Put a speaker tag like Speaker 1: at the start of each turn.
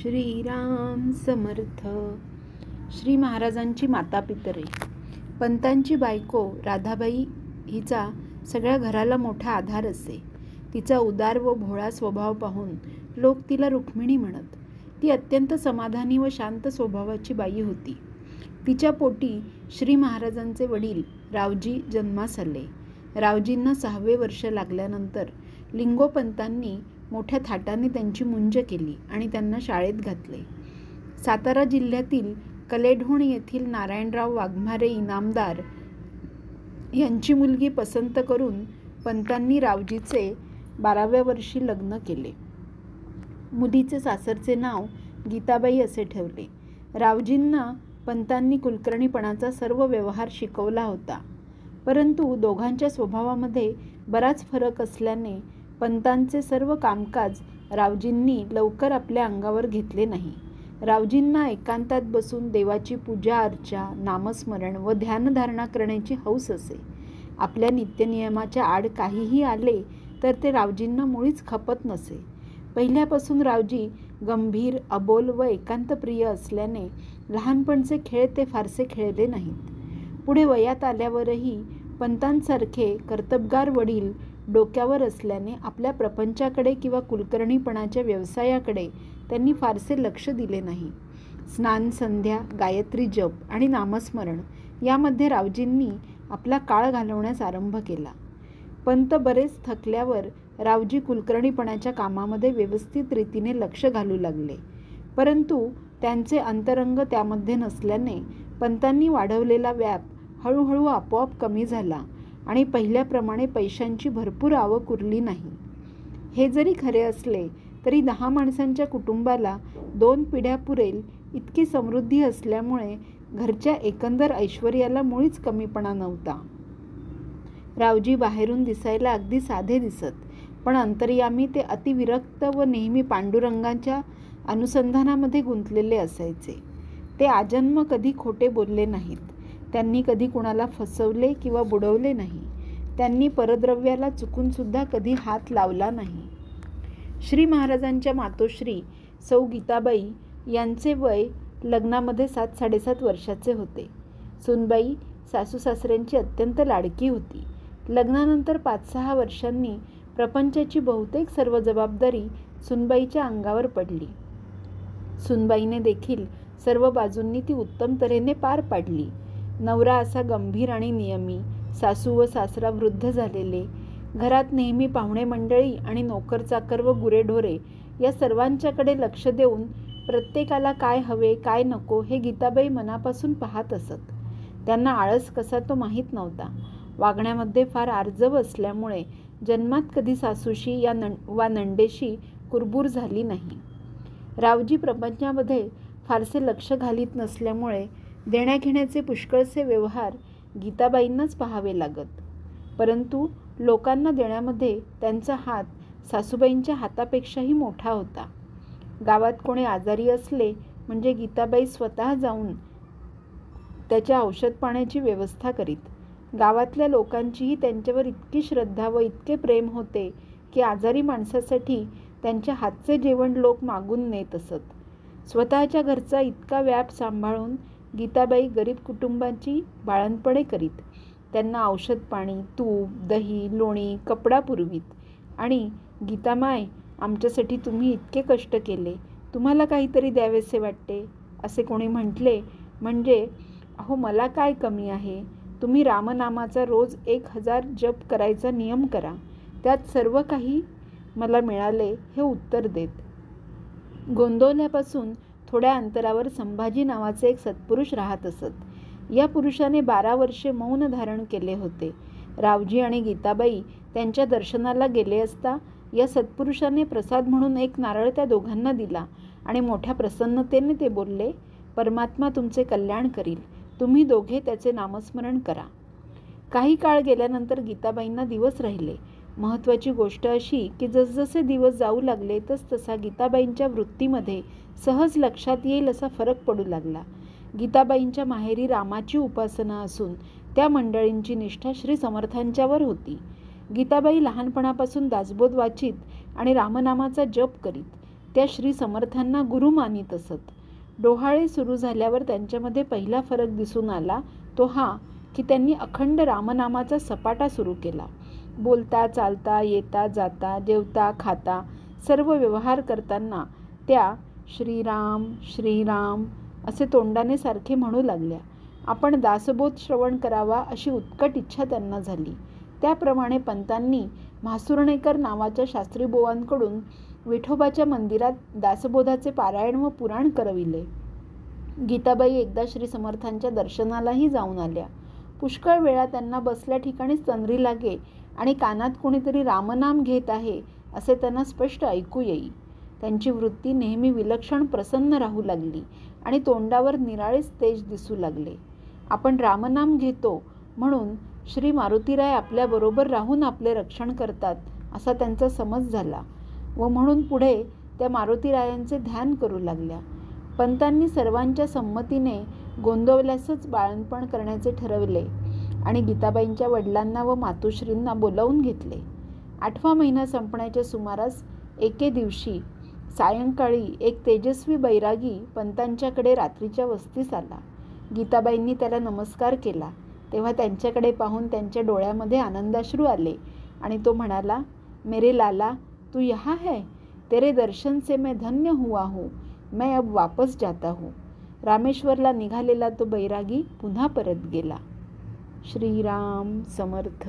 Speaker 1: श्रीराम समर्थ. श्री महाराजांची माता पितरे. पंतांची बायको राधाबाई हिचा सगळ्या घराला मोठा आधार असे. तिचा उदार व भोळा स्वभाव पाहून लोक तिला रुक्मिणी म्हणत. ती अत्यंत समाधानी व शांत स्वभावाची बाई होती. तिच्या पोटी श्री महाराजांचे वडील रावजी जन्मास आले. रावजींना 6वे वर्ष लागल्यानंतर लिंगोपंतांनी मोठ्या थाटाने त्यांची मुंज केली आणि त्यांना शाळेत घातले. सातारा जिल्ह्यातील कलेढोण येथील नारायणराव वाघमारे इनामदार यांची मुलगी पसंत करून पंतांनी रावजीचे 12व्या वर्षी लग्न केले. मुलीचे सासरचे नाव गीताबाई असे ठेवले. रावजींना पंतांनी कुलकर्णीपणाचा सर्व व्यवहार शिकवला होता, परंतु दोघांच्या स्वभावामध्ये बराच फरक असल्याने पंतांचे सर्व कामकाज रावजींनी लवकर आपल्या अंगावर घेतले नाही. रावजींना एकांतात बसून देवाची पूजा अर्चा, नामस्मरण व ध्यानधारणा करण्याची हौस असे. आपल्या नित्यनियमाच्या आड काहीही आले तर ते रावजींना मुळीच खपत नसे. पहिल्यापासून रावजी गंभीर, अबोल व एकांतप्रिय असल्याने लहानपणचे खेळ ते फारसे खेळले नाहीत. पुढे वयात आल्यावरही पंतांसारखे कर्तबगार वडील डोक्यावर असल्याने आपल्या प्रपंचाकडे किंवा कुलकर्णीपणाच्या व्यवसायाकडे त्यांनी फारसे लक्ष दिले नाही. स्नान, संध्या, गायत्री जप आणि नामस्मरण यामध्ये रावजींनी आपला काळ घालवण्यास आरंभ केला. पंत बरेच थकल्यावर रावजी कुलकर्णीपणाच्या कामामध्ये व्यवस्थित रीतीने लक्ष घालू लागले, परंतु त्यांचे अंतरंग त्यामध्ये नसल्याने पंतांनी वाढवलेला व्याप हळूहळू आपोआप कमी झाला आणि पहिल्याप्रमाणे पैशांची भरपूर आवक उरली नाही. हे जरी खरे असले तरी 10 माणसांच्या कुटुंबाला 2 पिढ्या पुरेल इतकी समृद्धी असल्यामुळे घरच्या एकंदर ऐश्वर्याला मुळीच कमीपणा नव्हता. रावजी बाहेरून दिसायला अगदी साधे दिसत, पण अंतर्यामी ते अतिविरक्त व नेहमी पांडुरंगाच्या अनुसंधानामध्ये गुंतलेले असायचे. ते आजन्म कधी खोटे बोलले नाहीत. त्यांनी कधी कुणाला फसवले किंवा बुडवले नाही. त्यांनी परद्रव्याला चुकूनसुद्धा कधी हात लावला नाही. श्री महाराजांच्या मातोश्री सौ गीताबाई यांचे वय लग्नामध्ये 7-7.5 वर्षाचे होते. सुनबाई सासू सासऱ्यांची अत्यंत लाडकी होती. लग्नानंतर 5-6 वर्षांनी प्रपंचाची बहुतेक सर्व जबाबदारी सुनबाईच्या अंगावर पडली. सुनबाईने देखील सर्व बाजूंनी ती उत्तम तऱ्हेने पार पाडली. नवरा असा गंभीर आणि नियमी, सासू व सासरा वृद्ध झालेले, घरात नेहमी पाहुणे मंडळी आणि नोकर चाकर व गुरेढोरे या सर्वांच्याकडे लक्ष देऊन प्रत्येकाला काय हवे काय नको हे गीताबाई मनापासून पाहत असत. त्यांना आळस कसा तो माहीत नव्हता. वागण्यामध्ये फार आर्जव असल्यामुळे जन्मात कधी सासूशी वा नंडेशी कुरबूर झाली नाही. रावजी प्रपंचामध्ये फारसे लक्ष घालीत नसल्यामुळे देण्याघेण्याचे पुष्कळसे व्यवहार गीताबाईंनाच पाहावे लागत, परंतु लोकांना देण्यामध्ये त्यांचा हात सासूबाईंच्या हातापेक्षाही मोठा होता. गावात कोणी आजारी असले म्हणजे गीताबाई स्वतः जाऊन त्याच्या औषध पाण्याची व्यवस्था करीत. गावातल्या लोकांचीही त्यांच्यावर इतकी श्रद्धा व इतके प्रेम होते की आजारी माणसासाठी त्यांच्या हातचे जेवण लोक मागून नेत असत. स्वतःच्या घरचा इतका व्याप सांभाळून गीताबाई गरीब कुटुंबाची बाळंतपणे करीत. त्यांना औषध पाणी, तूप, दही, लोणी, कपडा पुरवीत आणि गीतामाय, आमच्यासाठी तुम्ही इतके कष्ट केले, तुम्हाला काहीतरी द्यावेसे वाटते असे कोणी म्हटले म्हणजे, अहो मला काय कमी आहे, तुम्ही रामनामाचा रोज 1000 जप करायचा नियम करा, त्यात सर्व काही मला मिळाले हे उत्तर देत. गोंदवल्यापासून थोड्या अंतरावर संभाजी नावाचे एक सत्पुरुष राहत असत. या पुरुषाने 12 वर्षे मौन धारण केले होते. रावजी आणि गीताबाई त्यांच्या दर्शनाला गेले असता या सत्पुरुषाने प्रसाद म्हणून एक नारळ त्या दोघांना दिला आणि मोठ्या प्रसन्नतेने ते बोलले, परमात्मा तुमचे कल्याण करील, तुम्ही दोघे त्याचे नामस्मरण करा. काही काळ गेल्यानंतर गीताबाईंना दिवस राहिले. महत्त्वाची गोष्ट अशी की जसजसे दिवस जाऊ लागले तसतसा गीताबाईंच्या वृत्तीमध्ये सहज लक्षात येईल असा फरक पडू लागला. गीताबाईंच्या माहेरी रामाची उपासना असून त्या मंडळींची निष्ठा श्री समर्थांच्यावर होती. गीताबाई लहानपणापासून दासबोध वाचित आणि रामनामाचा जप करीत. त्या श्री समर्थांना गुरु मानित असत. डोहाळे सुरू झाल्यावर त्यांच्यामध्ये पहिला फरक दिसून आला तो हा की त्यांनी अखंड रामनामाचा सपाटा सुरू केला. बोलता, चालता, येता, जाता, जेवता, खाता सर्व व्यवहार करताना त्या श्रीराम श्रीराम असे तोंडाने सारखे म्हणू लागल्या. आपण दासबोध श्रवण करावा अशी उत्कट इच्छा त्यांना झाली. त्याप्रमाणे पंतांनी म्हासुर्णेकर नावाच्या शास्त्रीबुवांकडून विठोबाच्या मंदिरात दासबोधाचे पारायण व पुराण करविले. गीताबाई एकदा श्री समर्थांच्या दर्शनालाही जाऊन आल्या. पुष्कळ वेळा त्यांना बसल्या ठिकाणीच तंद्री लागे आणि कानात कोणीतरी रामनाम घेत आहे असे त्यांना स्पष्ट ऐकू येई. त्यांची वृत्ती नेहमी विलक्षण प्रसन्न राहू लागली आणि तोंडावर निराळेच तेज दिसू लागले. आपण रामनाम घेतो म्हणून श्री मारुतीराय आपल्याबरोबर राहून आपले रक्षण करतात असा त्यांचा समज झाला व म्हणून पुढे त्या मारुतीरायांचे ध्यान करू लागल्या. पंतांनी सर्वांच्या संमतीने गोंदवल्यासच बाळणपण करण्याचे ठरवले आणि गीताबाईंच्या वडिलांना व मातोश्रींना बोलावून घेतले. 8वा महिना संपण्याच्या सुमारास एके दिवशी सायंकाळी एक तेजस्वी बैरागी पंतांच्याकडे रात्रीच्या वस्तीस आला. गीताबाईंनी त्याला नमस्कार केला तेव्हा त्यांच्याकडे पाहून त्यांच्या डोळ्यामध्ये आनंदाश्रू आले आणि तो म्हणाला, मेरे लाला, तू यहाँ है? तेरे दर्शन से मैं धन्य हुआ हूँ. मैं अब वापस जाता हूँ. रामेश्वरला निघालेला तो बैरागी पुन्हा परत गेला. श्रीराम समर्थ.